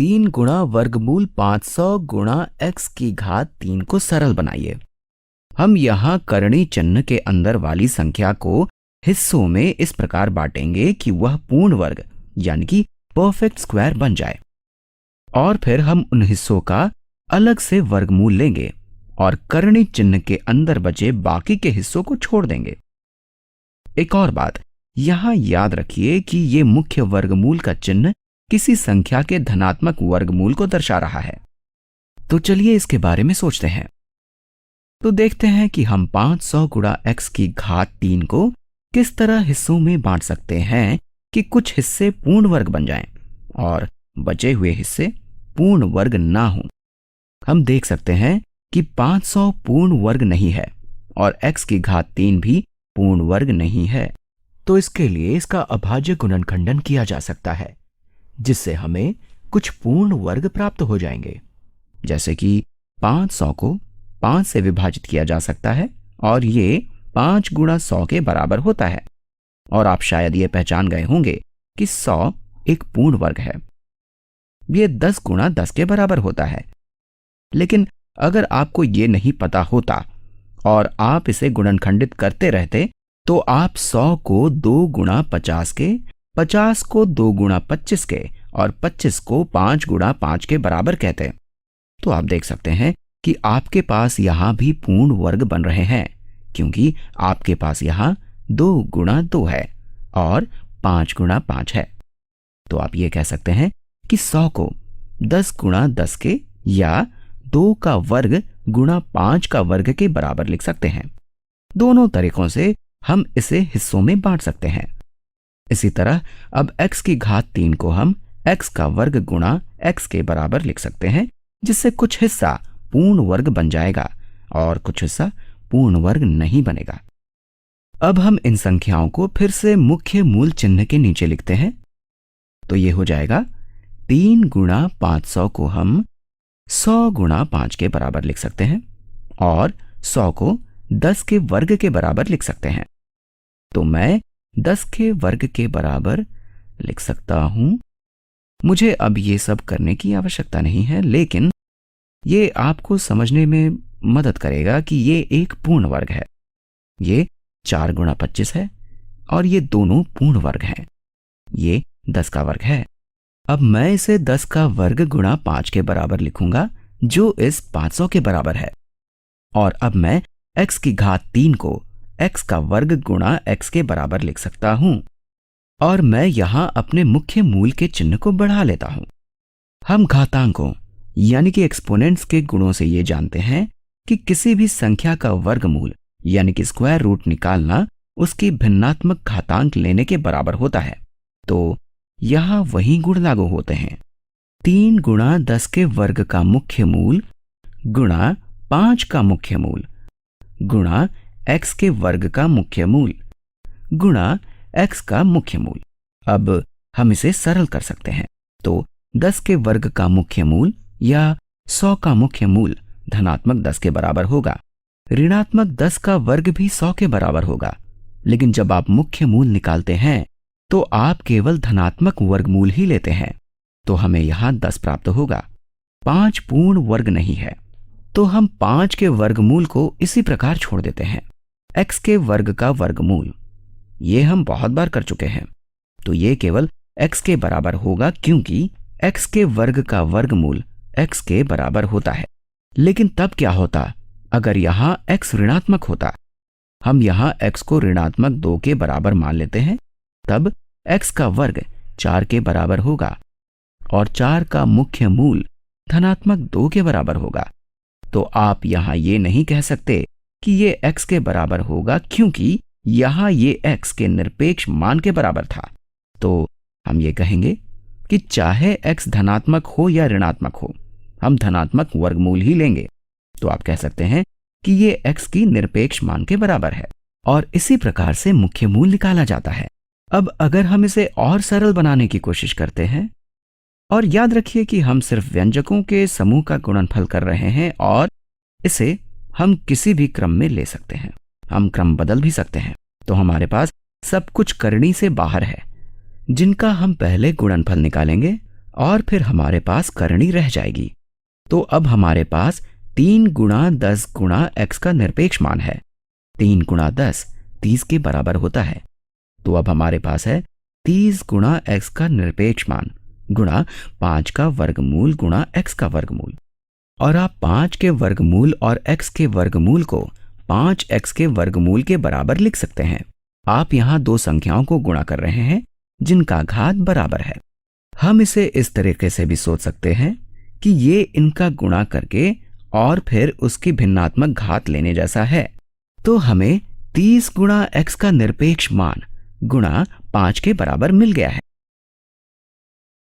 3 गुणा वर्गमूल 500 गुणा x की घात 3 को सरल बनाइए। हम यहाँ करणी चिन्ह के अंदर वाली संख्या को हिस्सों में इस प्रकार बांटेंगे कि वह पूर्ण वर्ग यानी कि परफेक्ट स्क्वायर बन जाए, और फिर हम उन हिस्सों का अलग से वर्गमूल लेंगे और करणी चिन्ह के अंदर बचे बाकी के हिस्सों को छोड़ देंगे। एक और बात, यहां याद रखिए कि यह मुख्य वर्गमूल का चिन्ह किसी संख्या के धनात्मक वर्गमूल को दर्शा रहा है। तो चलिए इसके बारे में सोचते हैं। तो देखते हैं कि हम 500 गुणा x की घात 3 को किस तरह हिस्सों में बांट सकते हैं कि कुछ हिस्से पूर्ण वर्ग बन जाएं और बचे हुए हिस्से पूर्ण वर्ग ना हो। हम देख सकते हैं कि 500 पूर्ण वर्ग नहीं है और x की घात 3 भी पूर्ण वर्ग नहीं है। तो इसके लिए इसका अभाज्य गुणनखंडन किया जा सकता है, जिससे हमें कुछ पूर्ण वर्ग प्राप्त हो जाएंगे। जैसे कि 500 को 5 से विभाजित किया जा सकता है और ये 5 गुणा 100 के बराबर होता है। और आप शायद ये पहचान गए होंगे कि 100 एक पूर्ण वर्ग है। ये 10 गुणा 10 के बराबर होता है। लेकिन अगर आपको ये नहीं पता होता और आप इसे गुणनखंडित करते रहते, तो आप 100 को 2 गुणा 50 के, 50 को 2 गुणा 25 के और 25 को 5 गुणा 5 के बराबर कहते। तो आप देख सकते हैं कि आपके पास यहां भी पूर्ण वर्ग बन रहे हैं, क्योंकि आपके पास यहां 2 गुणा 2 है और 5 गुणा 5 है। तो आप ये कह सकते हैं कि 100 को 10 गुणा 10 के या 2 का वर्ग गुणा 5 का वर्ग के बराबर लिख सकते हैं। दोनों तरीकों से हम इसे हिस्सों में बांट सकते हैं। इसी तरह अब x की घात 3 को हम x का वर्ग गुणा x के बराबर लिख सकते हैं, जिससे कुछ हिस्सा पूर्ण वर्ग बन जाएगा और कुछ हिस्सा पूर्ण वर्ग नहीं बनेगा। अब हम इन संख्याओं को फिर से मुख्य मूल चिन्ह के नीचे लिखते हैं। तो ये हो जाएगा 3 गुणा 500 को हम 100 गुणा 5 के बराबर लिख सकते हैं और 100 को 10 के वर्ग के बराबर लिख सकते हैं। तो मैं 10 के वर्ग के बराबर लिख सकता हूं। मुझे अब ये सब करने की आवश्यकता नहीं है, लेकिन ये आपको समझने में मदद करेगा कि ये एक पूर्ण वर्ग है। ये 4 गुणा 25 है और ये दोनों पूर्ण वर्ग हैं। ये 10 का वर्ग है। अब मैं इसे 10 का वर्ग गुणा 5 के बराबर लिखूंगा, जो इस 500 के बराबर है। और अब मैं x की घात 3 को x का वर्ग गुणा x के बराबर लिख सकता हूं। और मैं यहां अपने मुख्य मूल के चिन्ह को बढ़ा लेता हूं। हम घातांकों यानी कि एक्सपोनेंट्स के गुणों से ये जानते हैं कि किसी भी संख्या का वर्गमूल यानी कि स्क्वायर रूट निकालना उसकी भिन्नात्मक घातांक लेने के बराबर होता है। तो यहां वही गुण लागू होते हैं। 3 गुणा 10 के वर्ग का मुख्य मूल गुणा 5 का मुख्य मूल गुणा x के वर्ग का मुख्य मूल गुणा x का मुख्य मूल। अब हम इसे सरल कर सकते हैं। तो 10 के वर्ग का मुख्य मूल या 100 का मुख्य मूल धनात्मक 10 के बराबर होगा। ऋणात्मक 10 का वर्ग भी 100 के बराबर होगा। लेकिन जब आप मुख्य मूल निकालते हैं तो आप केवल धनात्मक वर्गमूल ही लेते हैं, तो हमें यहां 10 प्राप्त होगा। 5 पूर्ण वर्ग नहीं है, तो हम 5 के वर्गमूल को इसी प्रकार छोड़ देते हैं। x के वर्ग का वर्गमूल, ये हम बहुत बार कर चुके हैं, तो ये केवल x के बराबर होगा, क्योंकि x के वर्ग का वर्गमूल x के बराबर होता है। लेकिन तब क्या होता अगर यहां x ऋणात्मक होता? हम यहां x को ऋणात्मक 2 के बराबर मान लेते हैं, तब x का वर्ग 4 के बराबर होगा और 4 का मुख्य मूल धनात्मक 2 के बराबर होगा। तो आप यहां ये नहीं कह सकते कि ये x के बराबर होगा, क्योंकि यहां ये x के निरपेक्ष मान के बराबर था। तो हम ये कहेंगे कि चाहे x धनात्मक हो या ऋणात्मक हो, हम धनात्मक वर्गमूल ही लेंगे। तो आप कह सकते हैं कि ये x की निरपेक्ष मान के बराबर है और इसी प्रकार से मुख्य मूल निकाला जाता है। अब अगर हम इसे और सरल बनाने की कोशिश करते हैं, और याद रखिए कि हम सिर्फ व्यंजकों के समूह का गुणनफल कर रहे हैं और इसे हम किसी भी क्रम में ले सकते हैं, हम क्रम बदल भी सकते हैं। तो हमारे पास सब कुछ करनी से बाहर है, जिनका हम पहले गुणनफल निकालेंगे और फिर हमारे पास करणी रह जाएगी। तो अब हमारे पास 3 गुणा 10 गुणा x का निरपेक्ष मान है। 3 गुणा 10 30 के बराबर होता है। तो अब हमारे पास है 30 गुणा x का निरपेक्ष मान गुणा 5 का वर्गमूल गुणा x का वर्गमूल। और आप 5 के वर्गमूल और x के वर्गमूल को 5x के वर्गमूल के बराबर लिख सकते हैं। आप यहां दो संख्याओं को गुणा कर रहे हैं जिनका घात बराबर है। हम इसे इस तरीके से भी सोच सकते हैं कि ये इनका गुणा करके और फिर उसकी भिन्नात्मक घात लेने जैसा है। तो हमें 30 गुणा x का निरपेक्ष मान गुणा 5 के बराबर मिल गया है।